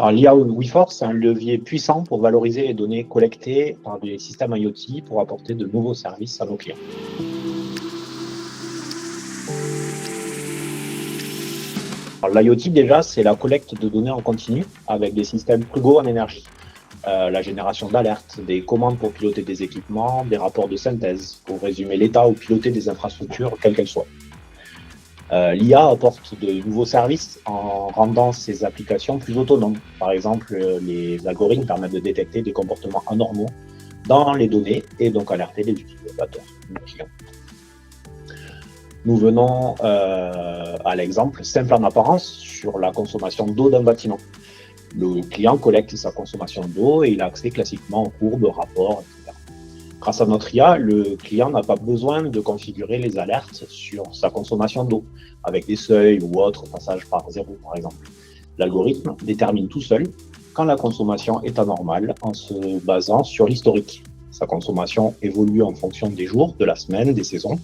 Alors, l'IA WeForce, c'est un levier puissant pour valoriser les données collectées par des systèmes IoT pour apporter de nouveaux services à nos clients. L'IoT, déjà, c'est la collecte de données en continu avec des systèmes frugaux en énergie. La génération d'alertes, des commandes pour piloter des équipements, des rapports de synthèse pour résumer l'état ou piloter des infrastructures, quelles qu'elles soient. L'IA apporte de nouveaux services en rendant ces applications plus autonomes. Par exemple, les algorithmes permettent de détecter des comportements anormaux dans les données et donc alerter les utilisateurs, les clients. Nous venons à l'exemple simple en apparence sur la consommation d'eau d'un bâtiment. Le client collecte sa consommation d'eau et il a accès classiquement aux courbes, rapports, etc. Grâce à notre IA, le client n'a pas besoin de configurer les alertes sur sa consommation d'eau, avec des seuils ou autres passages par zéro, par exemple. L'algorithme détermine tout seul quand la consommation est anormale en se basant sur l'historique. Sa consommation évolue en fonction des jours, de la semaine, des saisons,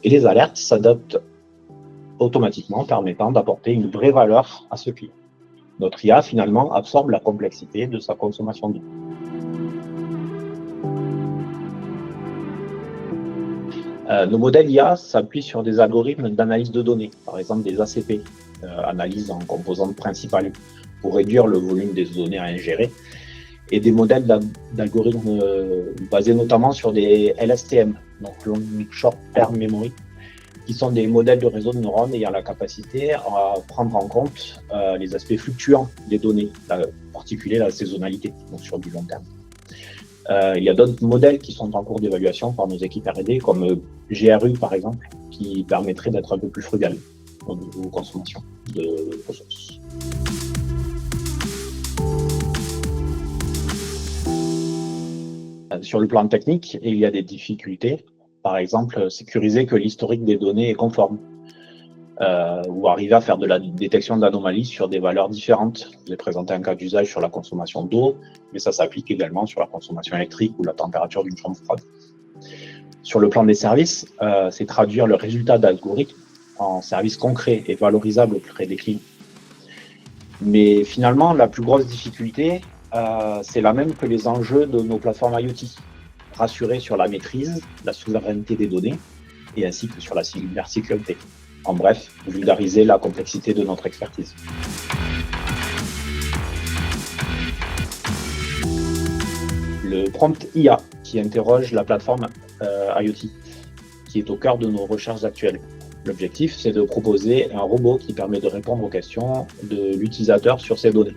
et les alertes s'adaptent automatiquement, permettant d'apporter une vraie valeur à ce client. Notre IA, finalement, absorbe la complexité de sa consommation d'eau. Nos modèles IA s'appuient sur des algorithmes d'analyse de données, par exemple des ACP, analyse en composantes principales, pour réduire le volume des données à ingérer, et des modèles d'algorithmes basés notamment sur des LSTM, donc Long Short Term Memory, qui sont des modèles de réseau de neurones ayant la capacité à prendre en compte les aspects fluctuants des données, en particulier la saisonnalité, donc sur du long terme. Il y a d'autres modèles qui sont en cours d'évaluation par nos équipes R&D, comme GRU par exemple, qui permettrait d'être un peu plus frugal au niveau consommation de ressources. Sur le plan technique, il y a des difficultés. Par exemple, sécuriser que l'historique des données est conforme, ou arriver à faire de la détection d'anomalies sur des valeurs différentes. Je vous ai présenté un cas d'usage sur la consommation d'eau, mais ça s'applique également sur la consommation électrique ou la température d'une chambre froide. Sur le plan des services, c'est traduire le résultat d'algorithmes en services concrets et valorisables auprès des clients. Mais finalement, la plus grosse difficulté, c'est la même que les enjeux de nos plateformes IoT. Rassurer sur la maîtrise, la souveraineté des données, et ainsi que sur la cybersécurité. En bref, vulgariser la complexité de notre expertise. Le prompt IA, qui interroge la plateforme IoT, qui est au cœur de nos recherches actuelles. L'objectif, c'est de proposer un robot qui permet de répondre aux questions de l'utilisateur sur ses données.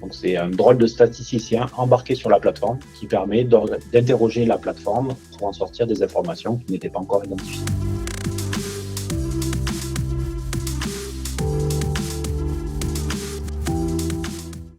Donc c'est un drôle de statisticien embarqué sur la plateforme qui permet d'interroger la plateforme pour en sortir des informations qui n'étaient pas encore identifiées.